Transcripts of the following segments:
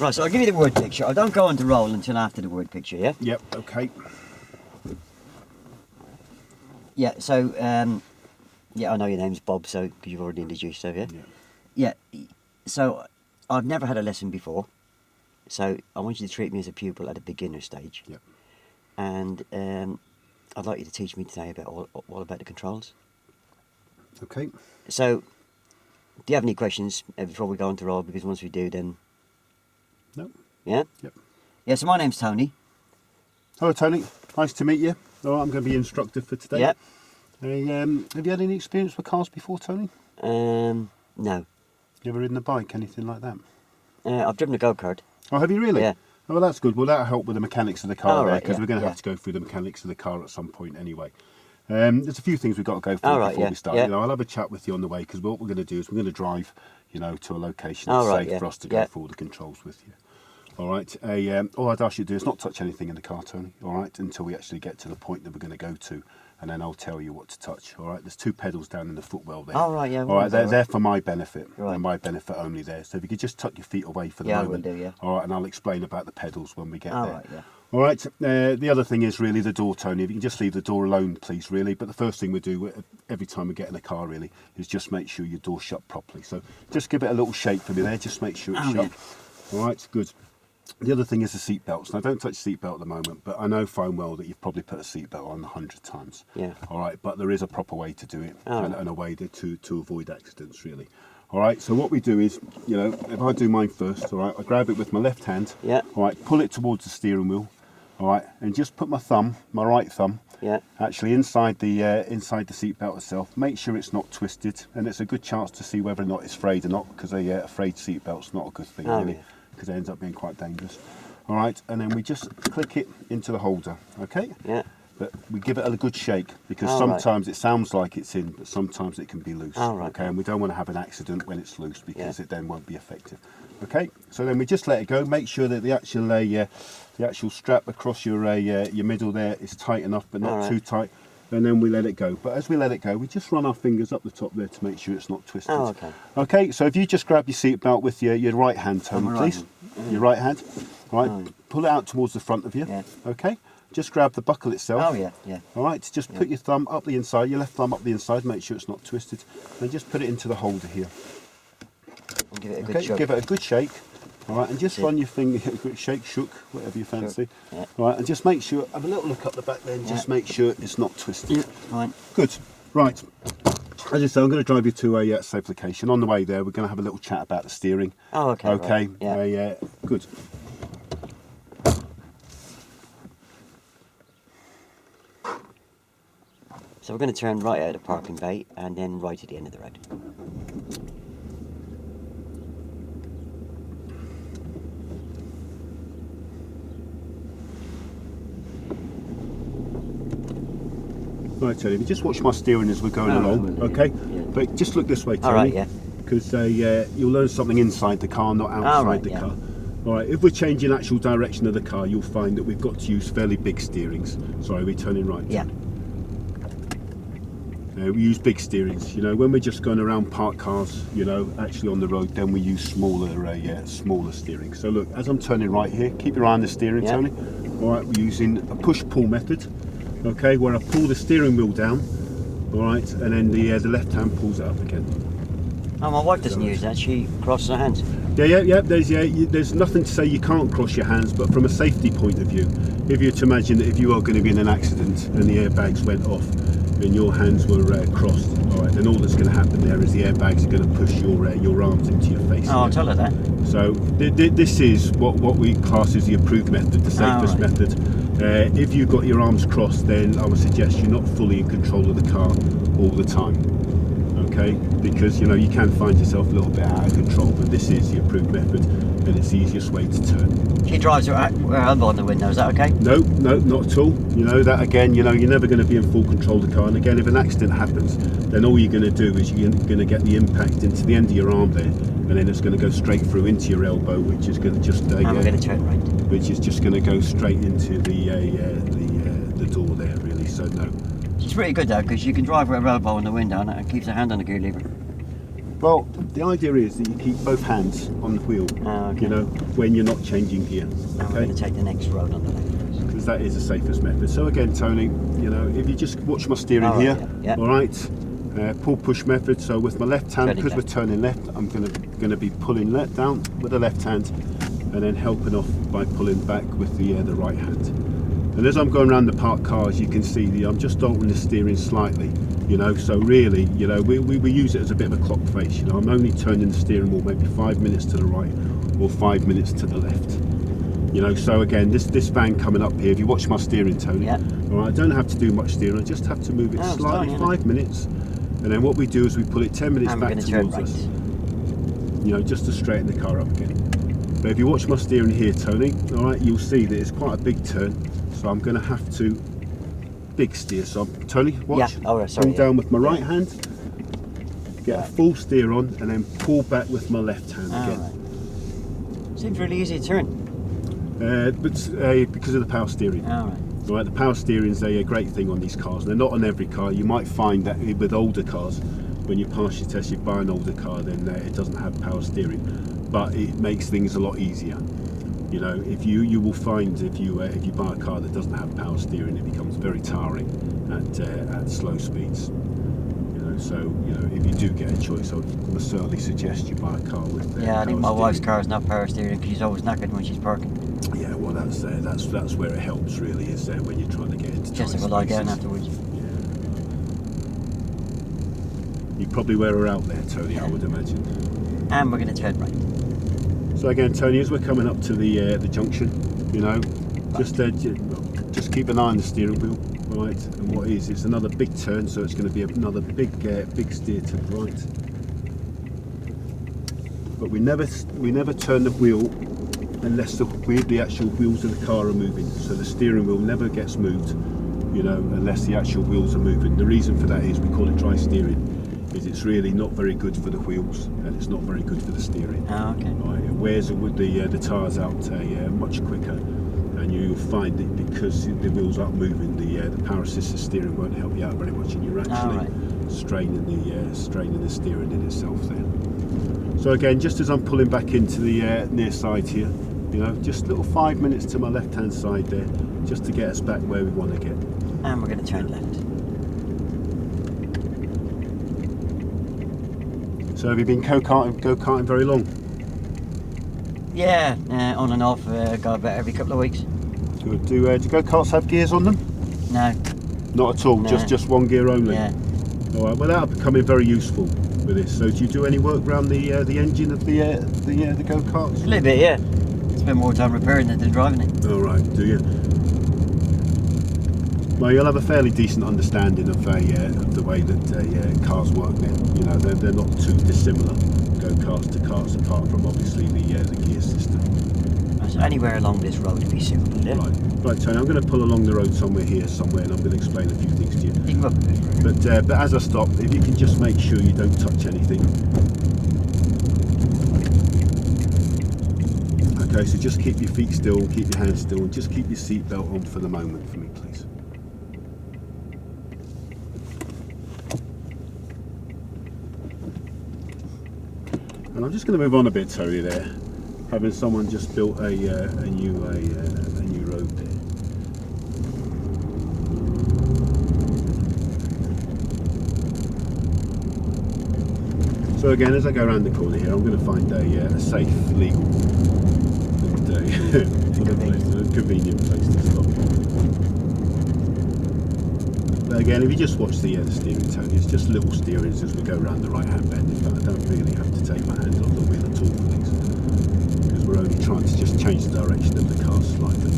Right, so I'll give you the word picture. I don't go on to roll until after the word picture, yeah? Yep, okay. Yeah, so, yeah, I know your name's Bob, so, because you've already introduced yourself, yeah? Yeah, so I've never had a lesson before, so I want you to treat me as a pupil at a beginner stage. Yep. And I'd like you to teach me today about all about the controls. Okay. So, do you have any questions before we go on to roll? Because once we do, then... No. Yeah? Yep. Yeah, so my name's Tony. Hello, Tony. Nice to meet you. All right, I'm going to be your instructor for today. Yep. Have you had any experience with cars before, Tony? No. You ever ridden a bike, anything like that? I've driven a go-kart. Oh, have you really? Yeah. Oh, well, that's good. Well, that'll help with the mechanics of the car Oh, there, right, because yeah, we're going to yeah. have to go through the mechanics of the car at some point anyway. There's a few things we've got to go through Oh, right, before yeah, we start. yeah. You know, I'll have a chat with you on the way, because what we're going to do is we're going to drive, you know, to a location Oh, that's right, safe yeah, for us to go yeah. through all the controls with you. All right. All I'd ask you to do is not touch anything in the car, Tony. All right, until we actually get to the point that we're going to go to, and then I'll tell you what to touch. All right. There's 2 pedals down in the footwell there. Oh, right, yeah. All right. They're for my benefit. Right. And my benefit only there. So if you could just tuck your feet away for the Yeah, I moment. will do, yeah. All right. And I'll explain about the pedals when we get Oh, there. right, yeah. All right. The other thing is really the door, Tony. If you can just leave the door alone, please, really. But the first thing we do every time we get in a car, really, is just make sure your door's shut properly. So just give it a little shake for me there. Just make sure it's Oh, shut. All right. Good. The other thing is the seat belts. Now, don't touch the seat belt at the moment, but I know fine well that you've probably put a seat belt on 100 times. Yeah. All right. But there is a proper way to do it, Oh. and a way to avoid accidents, really. All right. So what we do is, you know, if I do mine first, all right, I grab it with my left hand. Yeah. All right. Pull it towards the steering wheel. All right, and just put my thumb, my right thumb, Yeah. actually inside the seat belt itself. Make sure it's not twisted, and it's a good chance to see whether or not it's frayed or not, because a frayed seat belt's not a good thing, Oh, really, yeah. because it ends up being quite dangerous. All right, and then we just click it into the holder, okay? Yeah. But we give it a good shake, because Oh, right. sometimes it sounds like it's in, but sometimes it can be loose. Oh, right. Okay, and we don't want to have an accident when it's loose, because it then won't be effective. Okay, so then we just let it go. Make sure that the actual strap across your middle there is tight enough, but not All right. too tight. And then we let it go. But as we let it go, we just run our fingers up the top there to make sure it's not twisted. Oh, okay. Okay, so if you just grab your seat belt with your right hand, Tony, my right please. hand. Your right hand. All right, Oh. pull it out towards the front of you. Yeah. Okay, just grab the buckle itself. Oh, yeah, yeah. All right, just put your thumb up the inside, your left thumb up the inside, make sure it's not twisted, and just put it into the holder here. And give it a good Okay, shove. give it a good shake. All right, and just Yeah. run your finger, shake, shook, whatever you fancy. Yeah. All right, and just make sure, have a little look up the back there, and just make sure it's not twisted. Yeah, fine. Good. Right. As I say, I'm going to drive you to a safe location. On the way there, we're going to have a little chat about the steering. Oh, okay. Okay. Right. Yeah. Good. So we're going to turn right out of the parking bay and then right at the end of the road. Right, Tony, if you just watch my steering as we're going Oh, along, yeah, okay? yeah. But just look this way, Tony. All right, yeah. Because you'll learn something inside the car, not outside right, the yeah. car. All right, if we're changing actual direction of the car, you'll find that we've got to use fairly big steerings. Sorry, we're turning right. Yeah. We use big steerings. You know, when we're just going around parked cars, you know, actually on the road, then we use smaller steering. So look, as I'm turning right here, keep your eye on the steering, Yeah. Tony. All right, we're using a push-pull method. Okay, where I pull the steering wheel down. All right, and then the left hand pulls it up again. Oh, my wife doesn't use that. She crosses her hands. Yeah. There's nothing to say you can't cross your hands, but from a safety point of view, if you're to imagine that if you are going to be in an accident and the airbags went off and your hands were crossed, all right, then all that's going to happen there is the airbags are going to push your arms into your face. Oh, I'll tell her that. So this is what we class as the approved method, the safest right. method. If you've got your arms crossed, then I would suggest you're not fully in control of the car all the time. Okay, because you know you can find yourself a little bit out of control, but this is the approved method and it's the easiest way to turn. She drives her elbow on the window. Is that okay? No, not at all. You know that again. You know you're never going to be in full control of the car. And again, if an accident happens, then all you're going to do is you're going to get the impact into the end of your arm there, and then it's going to go straight through into your elbow, which is going to just And we're going to turn right. which is just going to go straight into the door there, really. So no. She's pretty good though, because you can drive with her elbow on the window and it keeps her hand on the gear lever. Well, the idea is that you keep both hands on the wheel, Oh, okay. you know, when you're not changing gear. Now we're going to take the next road on the left. Because that is the safest method. So again, Tony, you know, if you just watch my steering Oh, here, yeah. all right, pull push method. So with my left hand, Turning because we're left. turning left, I'm going to be pulling left down with the left hand, and then helping off by pulling back with the right hand. And as I'm going around the parked cars, you can see I'm just altering the steering slightly, you know. So really, you know, we use it as a bit of a clock face. You know, I'm only turning the steering wheel maybe 5 minutes to the right or 5 minutes to the left. You know, so again, this van coming up here, if you watch my steering, Tony, Yeah. all right, I don't have to do much steering, I just have to move it Oh, it's slightly, done, isn't it? 5 minutes, and then what we do is we pull it 10 minutes And we're back going to turn towards right. us, you know, just to straighten the car up again. But if you watch my steering here, Tony, all right, you'll see that it's quite a big turn, so I'm going to have to big steer. So Tony, watch, Yeah. Oh, right, sorry, pull yeah. down with my right Yeah. hand, get a full steer on, and then pull back with my left hand All again. right. Seems really easy to turn. But because of the power steering. All right. Right, the power steering is a great thing on these cars. They're not on every car. You might find that with older cars, when you pass your test, you buy an older car, then it doesn't have power steering, but it makes things a lot easier. You know, if you will find if you buy a car that doesn't have power steering, it becomes very tiring at slow speeds. You know, so you know, if you do get a choice, I would certainly suggest you buy a car with Yeah, I think my power wife's steering. car is not power steering because she's always knackered when she's parking. Yeah, well, that's where it helps really, is when you're trying to get into Just tight if I lie down spaces. afterwards. You probably wear her out there, Tony, I would imagine. And we're going to turn right. So again, Tony, as we're coming up to the junction, you know, just keep an eye on the steering wheel, right? And what is, it's another big turn, so it's going to be another big steer to the right. But we never turn the wheel unless the actual wheels of the car are moving. So the steering wheel never gets moved, you know, unless the actual wheels are moving. The reason for that is we call it dry steering. Is it's really not very good for the wheels and it's not very good for the steering. Oh, okay. Right, it wears the tyres out much quicker, and you'll find that because the wheels aren't moving, the power assisted steering won't help you out very much, and you're actually straining the steering in itself there. So again, just as I'm pulling back into the near side here, you know, just little 5 minutes to my left hand side there, just to get us back where we want to get. And we're going to turn left. So have you been go-karting very long? Yeah, on and off, go about every couple of weeks. Good. Do go-karts have gears on them? No. Not at all, No. just one gear only? Yeah. All right, well that'll becoming very useful with this. So do you do any work around the engine of the go-karts? A little bit, yeah. Spend more time repairing it than driving it. All right, do you? Well, you'll have a fairly decent understanding of the way that cars work then. You know, they're not too dissimilar, go-karts to cars, apart from obviously the gear system. So anywhere along this road would be suitable, yeah? Right, Tony, I'm going to pull along the road somewhere, and I'm going to explain a few things to you. You can go up a bit. But as I stop, if you can just make sure you don't touch anything. Okay, so just keep your feet still, keep your hands still, and just keep your seatbelt on for the moment for me, please. And I'm just going to move on a bit, Tony, there. Having someone just built a new road there. So again, as I go around the corner here, I'm going to find a safe, legal, and convenient place to stop. But again, if you just watch the steering, Tony, it's just little steerings as we go around the right-hand bend. In fact, I don't really have to take my hand off the wheel at all for these, because we're only trying to just change the direction of the car slightly.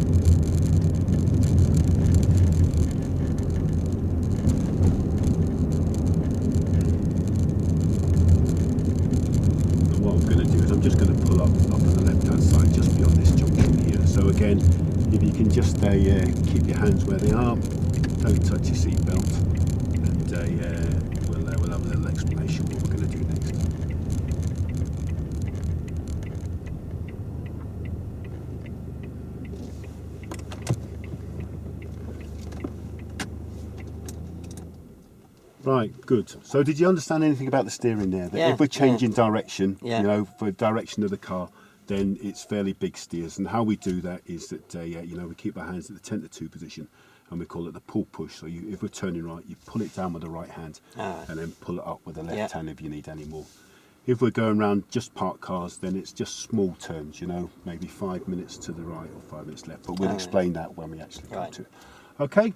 And what I'm going to do is I'm just going to pull up on the left-hand side, just beyond this junction here. So again, if you can just keep your hands where they are. Don't touch your seatbelt, and we'll have a little explanation what we're going to do next. Right, good. So did you understand anything about the steering there? That Yeah, if we're changing direction, Yeah. you know, for direction of the car, then it's fairly big steers. And how we do that is that, you know, we keep our hands at the 10 to 2 position, and we call it the pull push. So if we're turning right, you pull it down with the right hand, Alright. and then pull it up with the left Yeah. hand if you need any more. If we're going around just parked cars, then it's just small turns, you know, maybe 5 minutes to the right or 5 minutes left. But we'll Alright. explain that when we actually come Right. to it. Okay.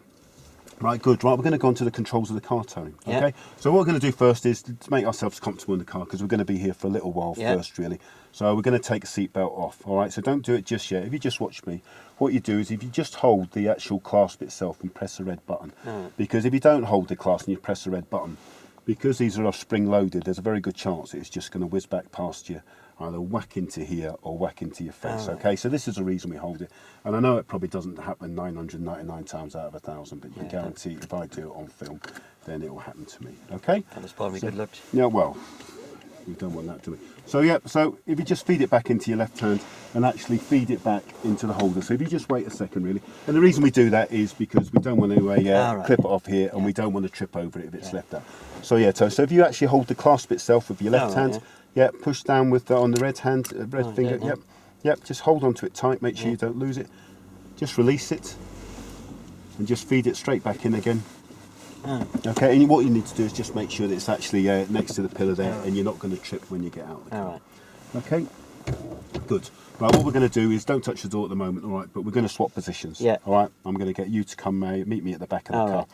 Right, good. Right, we're going to go on to the controls of the car, Tony. Yeah. Okay. So what we're going to do first is to make ourselves comfortable in the car, because we're going to be here for a little while Yeah. first, really. So we're going to take a seatbelt off. All right. So don't do it just yet. If you just watch me, what you do is if you just hold the actual clasp itself and press the red button, because if you don't hold the clasp and you press the red button, because these are spring loaded, there's a very good chance it's just going to whiz back past you, either whack into here or whack into your face. Alright. Okay, so this is the reason we hold it. And I know it probably doesn't happen 999 times out of 1,000, but you can guarantee if I do it on film, then it will happen to me. Okay? And it's probably good looks. Yeah, well, we don't want that, do we? So yeah, so if you just feed it back into your left hand and actually feed it back into the holder. So if you just wait a second, really. And the reason we do that is because we don't want to Alright. clip it off here, and we don't want to trip over it if it's left out. So yeah, so if you actually hold the clasp itself with your left Alright, hand, yeah, push down with on the red hand, red Oh, finger, yeah, yep, yep, just hold on to it tight, make sure you don't lose it. Just release it and just feed it straight back in again. Okay, and what you need to do is just make sure that it's actually next to the pillar there, and you're not going to trip when you get out of the car. Alright. Okay, good. Right, what we're going to do is don't touch the door at the moment, all right, but we're going to swap positions. Yeah. All right, I'm going to get you to come meet me at the back of the All car. right.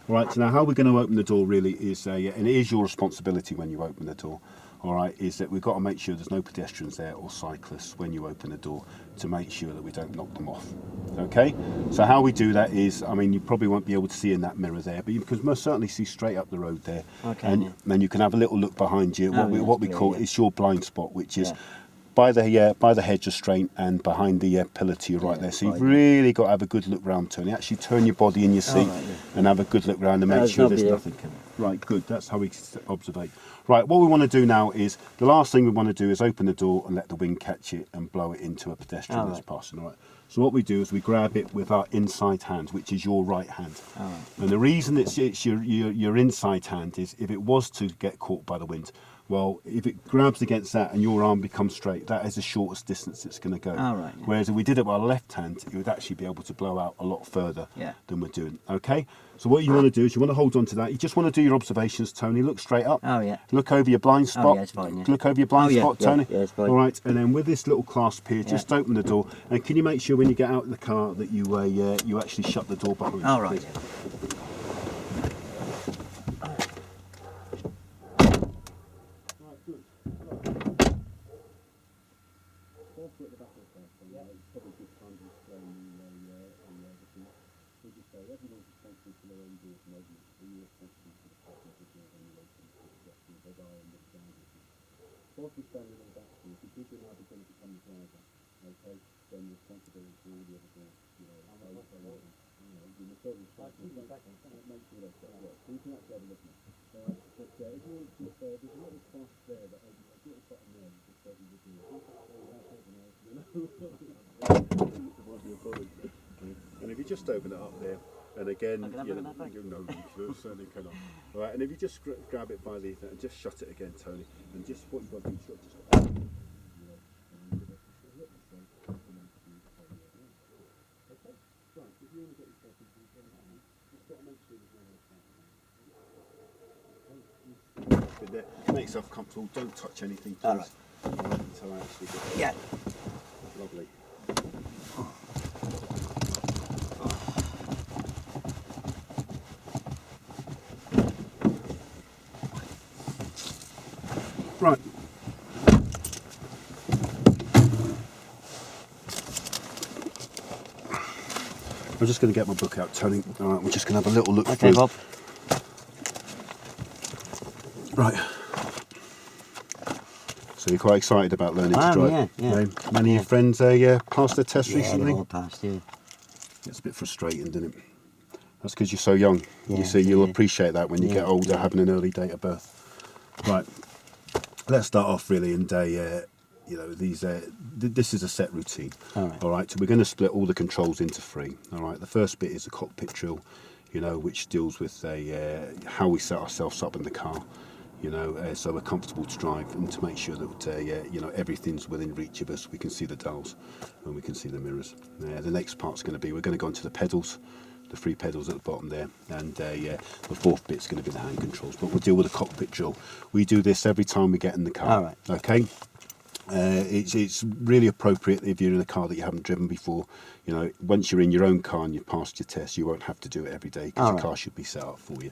All right, so now how we're going to open the door really is, and it is your responsibility when you open the door, all right, is that we've got to make sure there's no pedestrians there or cyclists when you open the door, to make sure that we don't knock them off. Okay, so how we do that is, I mean, you probably won't be able to see in that mirror there, but you can most certainly see straight up the road there. Okay, And yeah. then you can have a little look behind you, Oh, what we yeah, call yeah. it's your blind spot, which is Yeah. by the hedge restraint and behind the pillar to your right there. So you've fine, yeah. really got to have a good look round, Tony. Actually turn your body in your seat right, yeah. and have a good look round and make There's sure there's nobody nothing. Right, good. That's how we observe. Right, what we want to do now is, the last thing we want to do is open the door and let the wind catch it and blow it into a pedestrian All that's right. passing. All right. So what we do is we grab it with our inside hand, which is your right hand. All right. And the reason it's your inside hand is if it was to get caught by the wind, well, if it grabs against that and your arm becomes straight, that is the shortest distance it's going to go. All right, yeah. Whereas if we did it with our left hand, it would actually be able to blow out a lot further Yeah. than we're doing. Okay? So what you want to do is you want to hold on to that. You just want to do your observations, Tony. Look straight up. Oh, yeah. Look over your blind spot. yeah, it's fine, yeah. Look over your blind Oh, yeah, spot, yeah, Tony. yeah, it's fine. All right. And then with this little clasp here, just Yeah. open the door. And can you make sure when you get out of the car that you you actually shut the door behind you? All right. please? And if you just open it up there, and again, I can have you it in know, that bag. you know, you certainly cannot. All right, and if you just grab it by the and just shut it again, Tony, and just what you've got to do, just make yourself comfortable. Don't touch anything, please. All right. Until I actually get it. Yeah. Lovely. Right. I'm just going to get my book out, Tony. All right, we're just going to have a little look Okay, through. Bob. Right. So you're quite excited about learning to I am, drive? yeah. Many of your friends passed their test Yeah, recently? they've all passed, yeah. It's a bit frustrating, isn't it? That's because you're so young. Yeah, you see, you'll yeah. appreciate that when you Yeah, get older, yeah. having an early date of birth. Right. Let's start off really, and you know, this is a set routine. All right. All right. So we're going to split all the controls into three. All right. The first bit is the cockpit drill. you know, which deals with how we set ourselves up in the car, you know, so we're comfortable to drive, and to make sure that you know, everything's within reach of us. We can see the dials and we can see the mirrors. The next part's going to be, we're going to go into the pedals, the 3 pedals at the bottom there, and the 4th bit's going to be the hand controls, but we'll deal with the cockpit drill. We do this every time we get in the car. All right. Okay. It's really appropriate if you're in a car that you haven't driven before. You know, once you're in your own car and you've passed your test, you won't have to do it every day, because your car should be set up for you.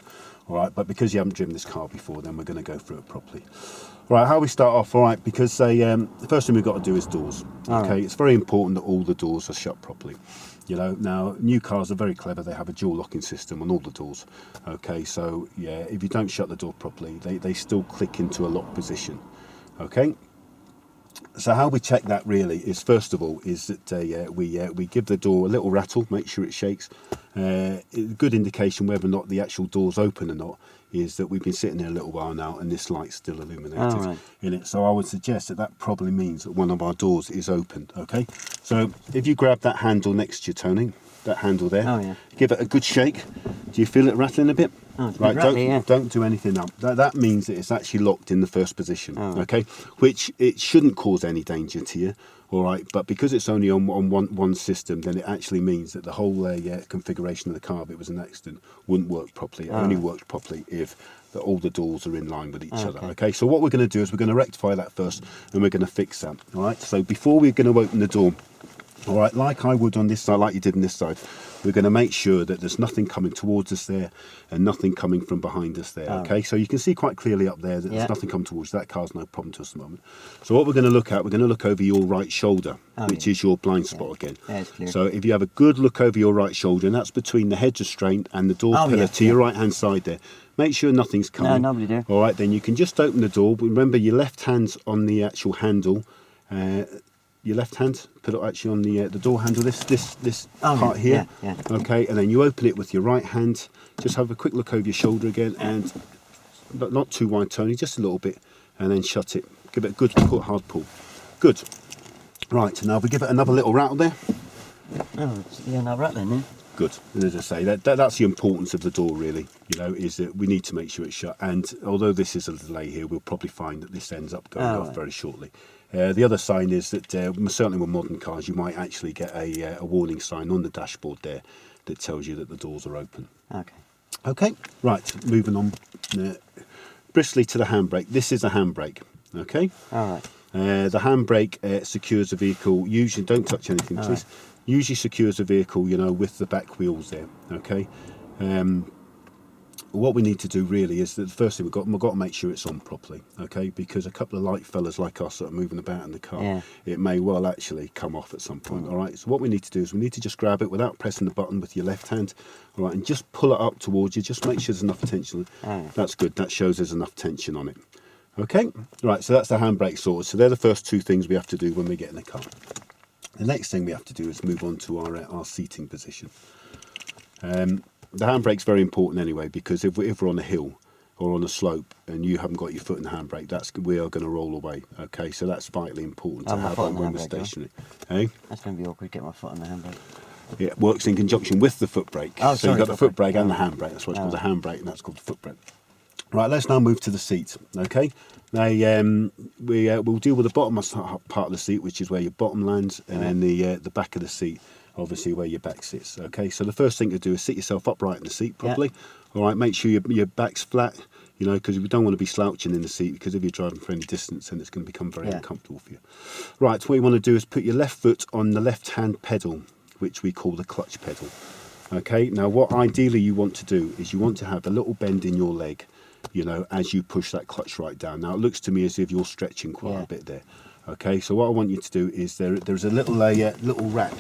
All right, but because you haven't driven this car before, then we're going to go through it properly. All right, how we start off? All right, because the first thing we've got to do is doors. Okay, it's very important that all the doors are shut properly. You know, now new cars are very clever. They have a dual locking system on all the doors. Okay, so yeah, if you don't shut the door properly, they still click into a lock position. Okay. So how we check that really is, first of all, is that we give the door a little rattle, make sure it shakes. A good indication whether or not the actual door's open or not is that we've been sitting there a little while now and this light's still illuminated in it. So I would suggest that that probably means that one of our doors is open. Okay, so if you grab that handle next to you, Tony, that handle there, give it a good shake. Do you feel it rattling a bit? Oh, it's a right, bit rattly, don't do anything up. That means that it's actually locked in the first position, okay? Which it shouldn't cause any danger to you, all right? But because it's only on one system, then it actually means that the whole configuration of the car, if it was an accident, wouldn't work properly. It only works properly if all the doors are in line with each other, okay? So what we're going to do is we're going to rectify that first, and we're going to fix that, all right? So before we're going to open the door, all right, like I would on this side, like you did on this side, we're going to make sure that there's nothing coming towards us there and nothing coming from behind us there, okay? So you can see quite clearly up there that there's nothing coming towards you. That car's no problem to us at the moment. So what we're going to look at, we're going to look over your right shoulder, which is your blind spot again. It's clear. So if you have a good look over your right shoulder, and that's between the hedge restraint and the door pillar to your right-hand side there, make sure nothing's coming. No, nobody there. All right, then you can just open the door. Remember, your left hand's on the actual handle. Your left hand, put it actually on the door handle, this part here. Okay, and then you open it with your right hand. Just have a quick look over your shoulder again, and not too wide, Tony, just a little bit, and then shut it. Give it a good hard pull. Good. Right, now if we give it another little rattle there. Oh, no rattling then. Good. And as I say, that's the importance of the door really, you know, is that we need to make sure it's shut. And although this is a delay here, we'll probably find that this ends up going off very shortly. The other sign is that certainly with modern cars, you might actually get a warning sign on the dashboard there that tells you that the doors are open. Okay, right, moving on briskly to the handbrake. This is a handbrake, okay? The handbrake secures the vehicle, usually, don't touch anything please, usually secures the vehicle, you know, with the back wheels there, okay? What we need to do really is that the first thing we've got to make sure it's on properly, okay? Because a couple of light fellas like us that are moving about in the car, it may well actually come off at some point, all right? So what we need to do is we need to just grab it without pressing the button with your left hand, all right? And just pull it up towards you, just make sure there's enough tension. That's good, that shows there's enough tension on it. Okay, right, so that's the handbrake sorted. So they're the first two things we have to do when we get in the car. The next thing we have to do is move on to our seating position. The handbrake's very important anyway, because if we're on a hill or on a slope and you haven't got your foot in the handbrake, we are going to roll away. Okay, so that's vitally important to have on when we're stationary. Hey? That's going to be awkward, get my foot on the handbrake. It works in conjunction with the foot brake. Oh, so you've got the foot brake and the handbrake. That's what's called the handbrake, and that's called the foot brake. Right, let's now move to the seat. Okay, now we'll deal with the bottom part of the seat, which is where your bottom lands, and then the back of the seat, obviously where your back sits. Okay, so the first thing to do is sit yourself upright in the seat properly. All right, make sure your back's flat, you know, because we don't want to be slouching in the seat, because if you're driving for any distance, then it's going to become very uncomfortable for you. Right, so what you want to do is put your left foot on the left hand pedal, which we call the clutch pedal. Okay, now what ideally you want to do is you want to have a little bend in your leg, you know, as you push that clutch right down. Now it looks to me as if you're stretching quite a bit there. Okay, so what I want you to do is there's a little rack,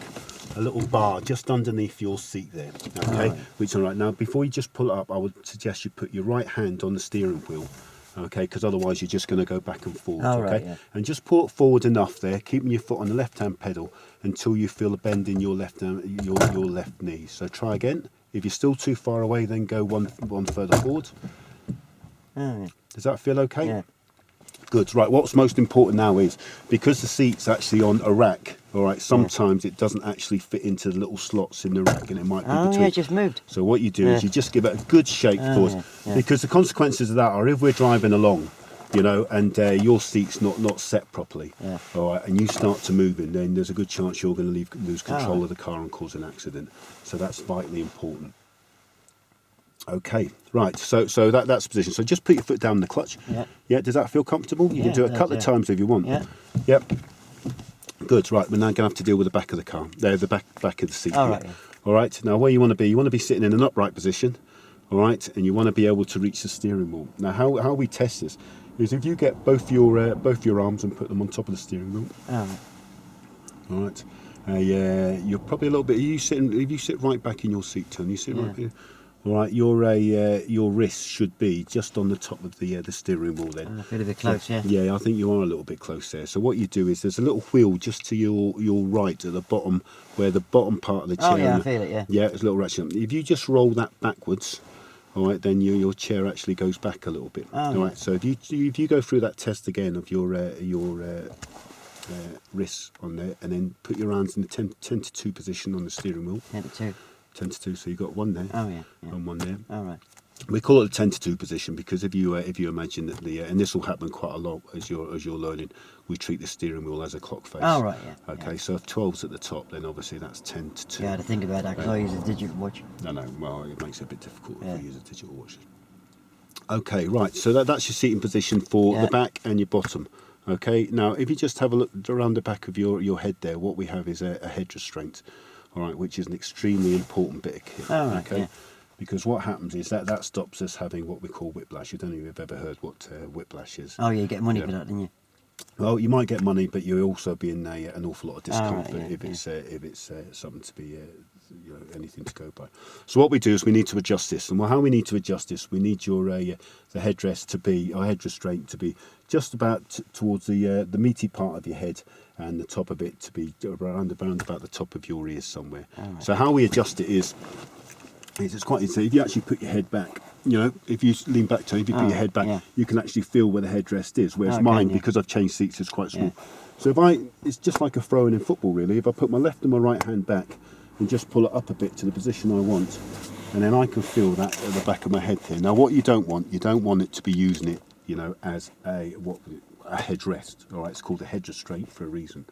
a little bar just underneath your seat there. Okay, which all right. Now before you just pull it up, I would suggest you put your right hand on the steering wheel. Okay, because otherwise you're just going to go back and forward. And just pull it forward enough there, keeping your foot on the left hand pedal until you feel a bend in your left your left knee. So try again. If you're still too far away, then go one further forward. Does that feel okay? Good. Right. What's most important now is because the seat's actually on a rack. All right. Sometimes it doesn't actually fit into the little slots in the rack, and it might be Oh, between. yeah, it just moved. So what you do is you just give it a good shake forward, because the consequences of that are if we're driving along, you know, and your seat's not set properly, all right, and you start to move in, then there's a good chance you're going to lose control of the car and cause an accident. So that's vitally important. Okay, right. So that's the position. So just put your foot down in the clutch. Yeah. Yeah. Does that feel comfortable? You can do it a couple of times if you want. Yeah. Yep. Good. Right. We're now going to have to deal with the back of the car. There, the back of the seat. All here. right. Yeah. All right. Now, where you want to be sitting in an upright position. All right, and you want to be able to reach the steering wheel. Now, how we test this is if you get both your arms and put them on top of the steering wheel. All right. All right. You're probably a little bit. If you sit right back in your seat, Tony, you sit right here. All right, your wrist should be just on the top of the steering wheel then. I feel a bit close, yeah. Yeah, I think you are a little bit close there. So what you do is there's a little wheel just to your right at the bottom, where the bottom part of the chair. Oh, yeah, I feel it, yeah. Yeah, there's a little ratchet. If you just roll that backwards, all right, then your chair actually goes back a little bit. Oh, all right, so if you go through that test again of your wrists on there, and then put your hands in the 10 to 2 position on the steering wheel. 10 to 2. 10 to 2, so you've got one there. Oh, yeah. And one there. All right. We call it the 10 to 2 position because if you imagine that and this will happen quite a lot as you're learning, we treat the steering wheel as a clock face. Oh, right, yeah. Okay, so if 12's at the top, then obviously that's 10 to 2. Yeah, I had to think about that because I use a digital watch. No, well, it makes it a bit difficult if we use a digital watch. Okay, right, so that's your seating position for the back and your bottom. Okay, now if you just have a look around the back of your head there, what we have is a head restraint, all right, which is an extremely important bit of kit. Oh, right, okay. yeah. Because what happens is that stops us having what we call whiplash. You don't even have ever heard what whiplash is. Oh, yeah, you get money for that, didn't you? Well, you might get money, but you'll also be in an awful lot of discomfort right, if it's something to be anything to go by. So what we do is we need to adjust this, and how we need to adjust this, we need your the headrest to be, or head restraint to be just about towards the meaty part of your head, and the top of it to be around about the top of your ears somewhere. Right. So how we adjust it is it's quite easy. If you actually put your head back, you know, if you lean back, Tony, if you put your head back, you can actually feel where the headrest is. Whereas mine, because I've changed seats, is quite small. So it's just like a throwing in football, really. If I put my left and my right hand back and just pull it up a bit to the position I want, and then I can feel that at the back of my head here. Now, what you don't want it to be using it, you know, as a headrest. All right, it's called a head restraint for a reason.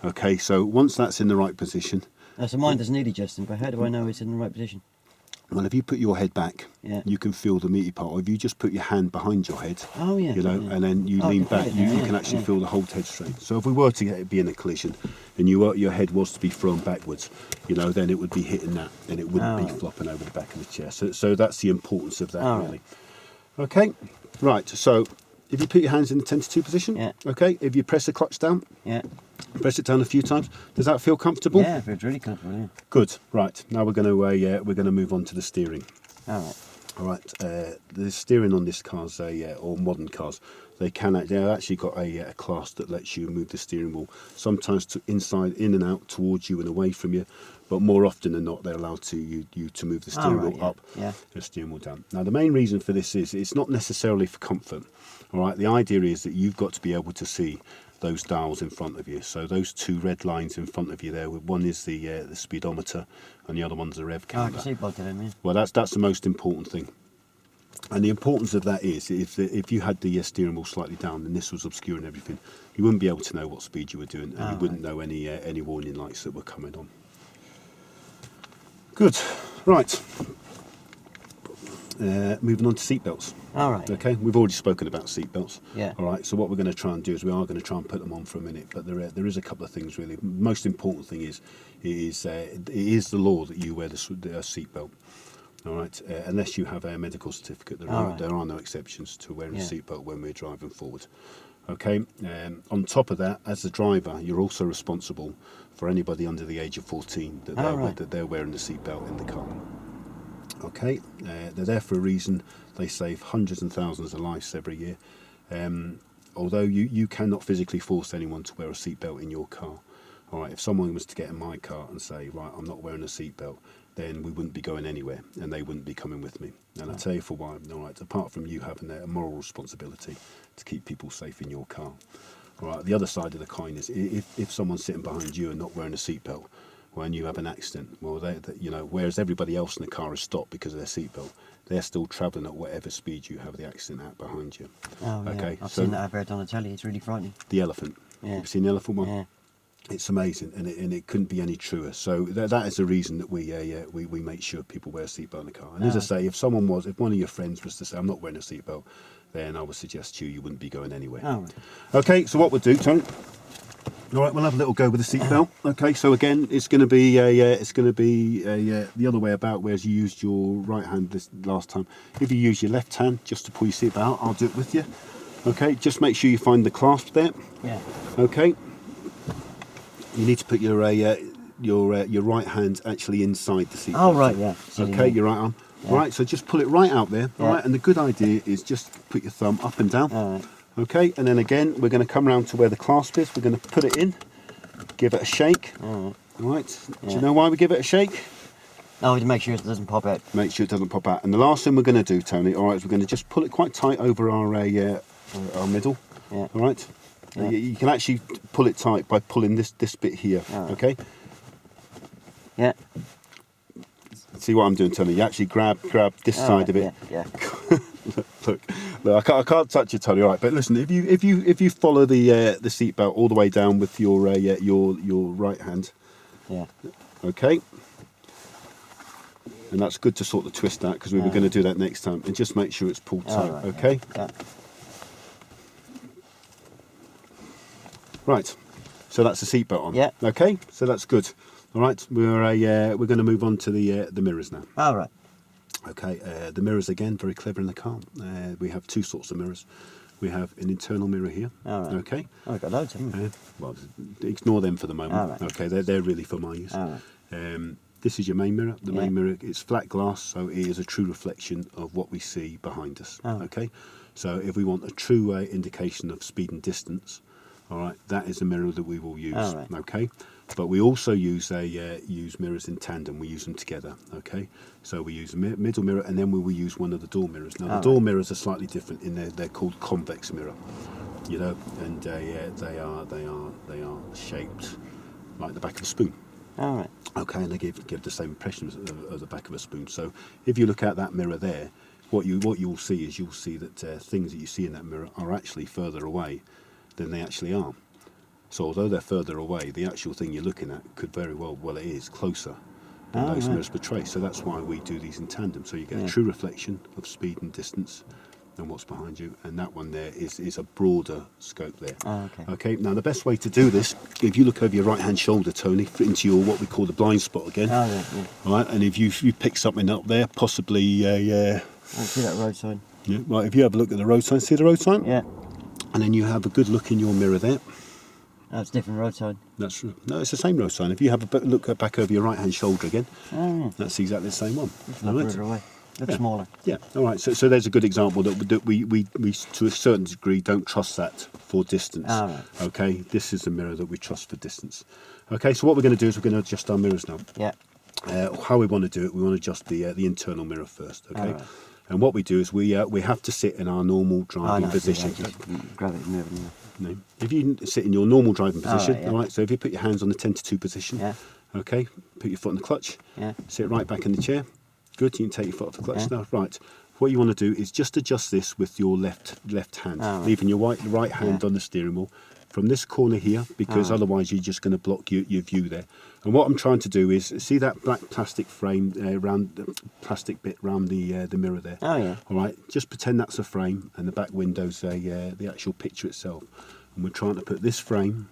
Okay, so once that's in the right position. So mine doesn't need adjusting, but how do I know it's in the right position? Well, if you put your head back, you can feel the meaty part. Or if you just put your hand behind your head, you know, and then you lean back, you can actually feel the whole head straight. So if we were to be in a collision, and your head was to be thrown backwards, you know, then it would be hitting that, and it wouldn't be flopping over the back of the chair. So that's the importance of that, really. Okay, right. So if you put your hands in the 10 to 2 position, okay. If you press the clutch down, press it down a few times. Does that feel comfortable? Yeah, it feels really comfortable. Yeah. Good. Right. Now we're going to move on to the steering. All right. All right. The steering on this car's or modern cars, they've actually got a class that lets you move the steering wheel sometimes to inside, in and out, towards you and away from you. But more often than not, they're allowed you to move the steering wheel up, the steering wheel down. Now, the main reason for this is it's not necessarily for comfort. All right. The idea is that you've got to be able to see those dials in front of you. So those two red lines in front of you there, one is the speedometer and the other one's the rev counter. I can see both of them, yeah. Well, that's the most important thing. And the importance of that is if you had the steering wheel slightly down and this was obscuring everything, you wouldn't be able to know what speed you were doing, and you wouldn't know any warning lights that were coming on. Good. Right. Moving on to seatbelts. All right. Okay, we've already spoken about seatbelts. Yeah. All right. So what we're going to try and do is we are going to try and put them on for a minute, but there is a couple of things really. Most important thing is it is the law that you wear the seatbelt. All right. Unless you have a medical certificate, there are no exceptions to wearing a seatbelt when we're driving forward. Okay. On top of that, as the driver, you're also responsible for anybody under the age of 14 that they're wearing the seatbelt in the car. Okay, they're there for a reason. They save hundreds and thousands of lives every year. Although you cannot physically force anyone to wear a seatbelt in your car. All right, if someone was to get in my car and say, right, I'm not wearing a seatbelt, then we wouldn't be going anywhere, and they wouldn't be coming with me. And I'll tell you for why. All right, apart from you having a moral responsibility to keep people safe in your car. All right, the other side of the coin is if someone's sitting behind you and not wearing a seatbelt when you have an accident, well, you know, whereas everybody else in the car is stopped because of their seatbelt, they're still travelling at whatever speed you have the accident at behind you. Oh, yeah. Okay, I've seen that advert on the telly. It's really frightening. The elephant. Yeah. You've seen the elephant one? Yeah. It's amazing, and it couldn't be any truer. So that is the reason that we make sure people wear a seatbelt in the car. And as I say, if one of your friends was to say, "I'm not wearing a seatbelt," then I would suggest to you wouldn't be going anywhere. Oh, right. Okay, so what we'll do, Tony? All right, we'll have a little go with the seatbelt. Okay, so again, it's going to be the other way about. Whereas you used your right hand this last time, if you use your left hand just to pull your seatbelt out, I'll do it with you. Okay, just make sure you find the clasp there. Yeah. Okay. You need to put your right hand actually inside the seat. Oh, right, yeah. Okay, your right arm. Yeah. All right, so just pull it right out there. Yeah. All right, and the good idea is just put your thumb up and down. All right. Okay, and then again, we're going to come around to where the clasp is. We're going to put it in, give it a shake. All right. Do Yeah. you know why we give it a shake? Oh, to make sure it doesn't pop out. Make sure it doesn't pop out. And the last thing we're going to do, Tony, all right, is we're going to just pull it quite tight over our middle. Yeah. All right. Yeah. You can actually pull it tight by pulling this bit here. All right. Okay. Yeah. See what I'm doing, Tony? You actually grab this All side right, of it. Yeah. Look, I can't touch it, Tony. All right, but listen, if you follow the seatbelt all the way down with your right hand, Yeah. okay, and that's good to sort of twist that because we were going to do that next time, and just make sure it's pulled tight. All right, Okay. Yeah. Right. So that's the seatbelt on. Yeah. Okay. So that's good. All right. We're going to move on to the mirrors now. All right. Okay, the mirrors again, very clever in the car. We have two sorts of mirrors. We have an internal mirror here. All right. Okay. Oh, I've got loads, haven't we? Well, ignore them for the moment. All right. Okay, they're really for my use. All right. This is your main mirror. The main Yeah. mirror is flat glass, so it is a true reflection of what we see behind us. Oh. Okay, so if we want a true indication of speed and distance, all right, that is the mirror that we will use. All right. Okay, but we also use mirrors in tandem. We use them together. Okay, so we use a middle mirror, and then we will use one of the door mirrors. Now the All door right. mirrors are slightly different in they're called convex mirror. You know, and they are shaped like the back of a spoon. All right. Okay, and they give the same impression of the back of a spoon. So if you look at that mirror there, what you'll see is you'll see that things that you see in that mirror are actually further away than they actually are. So although they're further away, the actual thing you're looking at could very well it is closer than those mirrors portray. So that's why we do these in tandem. So you get a true reflection of speed and distance and what's behind you, and that one there is a broader scope there. Oh, okay. Okay, now the best way to do this, if you look over your right hand shoulder, Tony, into your what we call the blind spot again, Oh, yeah. all right, and if you pick something up there, possibly I see that road sign. yeah, right, if you have a look at the road sign, see the road sign? Yeah. And then you have a good look in your mirror there. That's different road sign. No, it's the same road sign. If you have a look back over your right hand shoulder again, Oh, yeah. that's exactly the same one. Just All look right? further away. Looks Yeah. smaller. Yeah, all right. So there's a good example that we to a certain degree don't trust that for distance. All right. Okay, this is the mirror that we trust for distance. Okay, so what we're going to do is we're going to adjust our mirrors now. Yeah. How we want to do it, we want to adjust the internal mirror first. Okay, All right. and what we do is we have to sit in our normal driving position. Just grab it and move it. No. If you sit in your normal driving position, yeah. all right. So if you put your hands on the 10 to 2 position, Yeah. okay, put your foot on the clutch, Yeah. sit right back in the chair. Good. You can take your foot off the clutch Yeah. now. Right. What you want to do is just adjust this with your left hand, Oh, right. leaving your right hand Yeah. on the steering wheel from this corner here, because Oh. otherwise you're just going to block your view there. And what I'm trying to do is see that black plastic frame plastic bit round the mirror there. Oh, yeah. All right. Just pretend that's a frame, and the back window's the actual picture itself. And we're trying to put this frame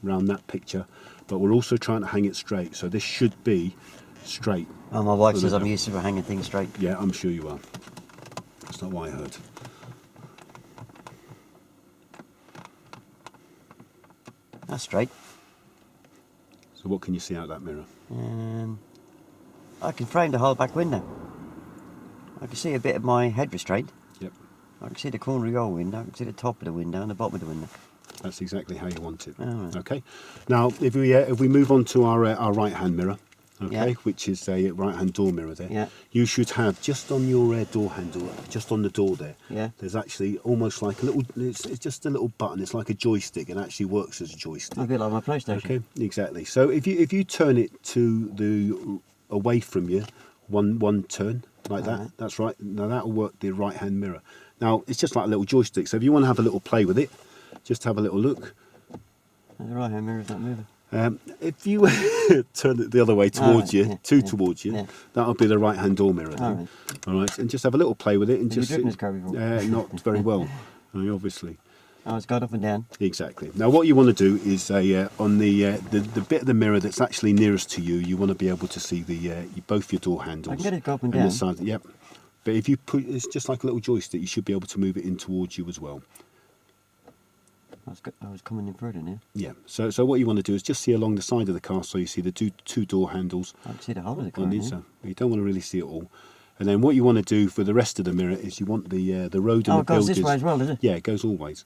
round that picture, but we're also trying to hang it straight. So this should be straight. Oh, my wife So says that- I'm used to hanging things straight. Yeah, I'm sure you are. That's not what I heard. That's straight. So what can you see out that mirror? I can frame the whole back window. I can see a bit of my head restraint. Yep. I can see the corner of your window. I can see the top of the window and the bottom of the window. That's exactly how you want it. All right. Okay. Now, if we move on to our right-hand mirror, okay, Yeah. which is a right-hand door mirror there. Yeah. You should have just on your door handle, just on the door there. Yeah. There's actually almost like a little. It's just a little button. It's like a joystick, and actually works as a joystick. A bit like my PlayStation. Okay, exactly. So if you turn it to the away from you, one turn like that. Alright. That's right. Now that'll work the right-hand mirror. Now it's just like a little joystick. So if you want to have a little play with it, just have a little look. The right hand mirror's not moving. If you turn it the other way towards you, yeah, towards you, yeah. that'll be the right-hand door mirror. Then. Alright. All right, and just have a little play with it, and Have you just driven this car before? not very well, obviously. Oh, it's going up and down. Exactly. Now, what you want to do is on the bit of the mirror that's actually nearest to you, you want to be able to see both your door handles. I can get it to go up and the down. side. Yep. But if you put, it's just like a little joystick. You should be able to move it in towards you as well. I was coming in further now. Yeah. So what you want to do is just see along the side of the car, so you see the two door handles. I can see the whole of the car On now. these, you don't want to really see it all. And then what you want to do for the rest of the mirror is you want the road and Oh, the it goes buildings. this way as well, does it? Yeah, it goes all ways.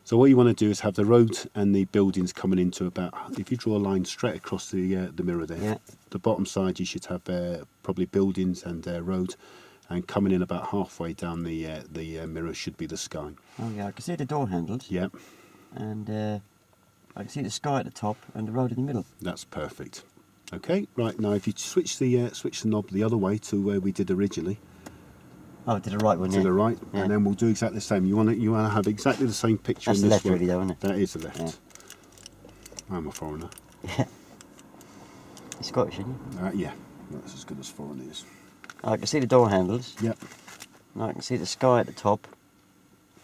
So what you want to do is have the road and the buildings coming into about. If you draw a line straight across the mirror there, Yeah. the bottom side you should have probably buildings and road, and coming in about halfway down the mirror should be the sky. Oh yeah, I can see the door handles. Yeah, And I can see the sky at the top and the road in the middle. that's perfect. Okay, right now if you switch the knob the other way to where we did originally. Oh, to the right one, To yeah. the right, Yeah. and then we'll do exactly the same. You want to have exactly the same picture. That's in the this left one. really though, isn't it? That is the left. Yeah. I'm a foreigner. You're Scottish, isn't you? Yeah, that's as good as foreign is. I can see the door handles. Yep. And I can see the sky at the top.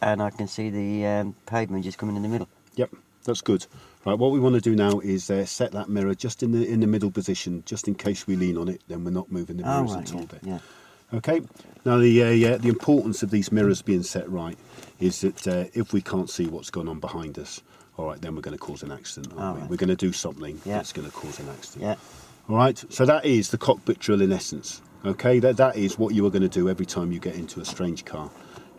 And I can see the pavement just coming in the middle. Yep, that's good. Right, what we want to do now is set that mirror just in the middle position, just in case we lean on it, then we're not moving the Oh, mirrors right, at all yeah, there. yeah. Okay. Now the importance of these mirrors being set right is that if we can't see what's going on behind us, all right, then we're going to cause an accident, aren't we? right. We're going to do something Yeah. that's going to cause an accident. Yeah. All right. So that is the cockpit drill in essence. Okay. That is what you are going to do every time you get into a strange car,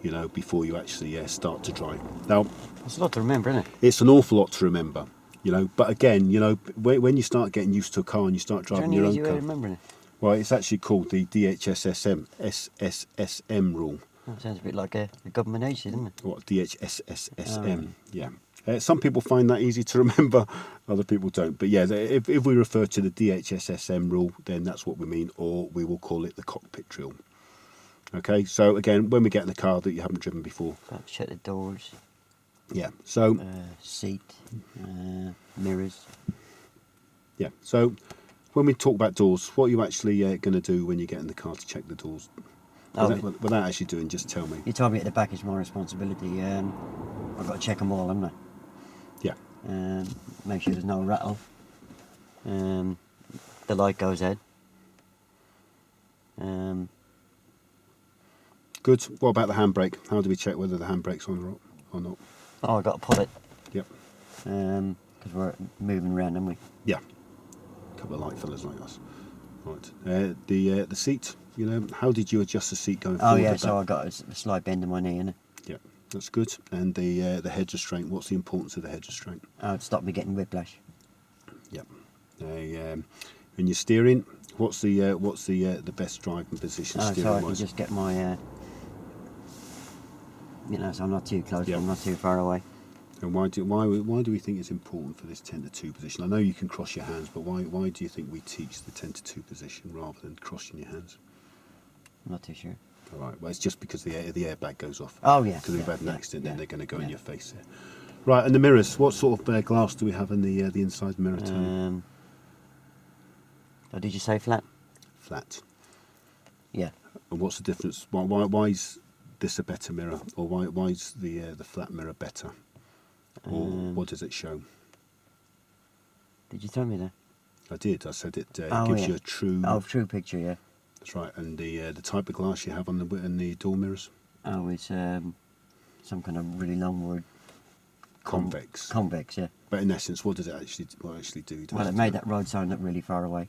you know, before you actually start to drive. Now, It's a lot to remember, isn't it? it's an awful lot to remember, you know. But again, you know, when you start getting used to a car and you start Is there driving any your own easy way car, of remembering it? well, it's actually called the DHSSM rule. That sounds a bit like a government agency, doesn't it? What, DHSSM? Oh. Yeah. Some people find that easy to remember, other people don't. But yeah, if we refer to the DHSSM rule, then that's what we mean, or we will call it the cockpit drill. Okay, so again, when we get in the car that you haven't driven before, Got to check the doors, yeah. So seat, mirrors. yeah, so when we talk about doors, what are you actually going to do when you get in the car to check the doors? Oh, Without actually doing, just tell me. You told me at the back it's my responsibility. I've got to check them all, haven't I? Yeah. Make sure there's no rattle. The light goes out. Good. What about the handbrake? How do we check whether the handbrake's on or not? Oh, I've got to pull it. Yep. Because we're moving around, aren't we? Yeah. A couple of light fellas like us. Right. The seat. You know, how did you adjust the seat going Oh forward? yeah, or so back? I got a slight bend in my knee, innit? Yeah, that's good. And the head restraint. What's the importance of the head restraint? Oh, it stopped me getting whiplash. Yeah. When you're steering, what's the best driving position Oh, so steering I can wise? just get my, so I'm not too close, Yeah. I'm not too far away. And why do we think it's important for this 10 to 2 position? I know you can cross your hands, but why do you think we teach the 10 to 2 position rather than crossing your hands? I'm not too sure. All right. Well, it's just because the airbag goes off. Oh, yeah, Because we've yeah, had an yeah, accident, yeah, then they're going to go in yeah. your face there. Right. And the mirrors. What sort of glass do we have in the inside mirror? Tony? Oh, did you say flat? Flat. Yeah. And what's the difference? Why is this a better mirror, or why is the flat mirror better, or what does it show? Did you tell me that? I did. I said it Oh, gives yeah. you a true. Oh, true picture, yeah. That's right. And the type of glass you have on the door mirrors. Oh, it's some kind of really long word. Convex. Convex, yeah. But in essence, what does it actually do? Well, it made that road sign look really far away.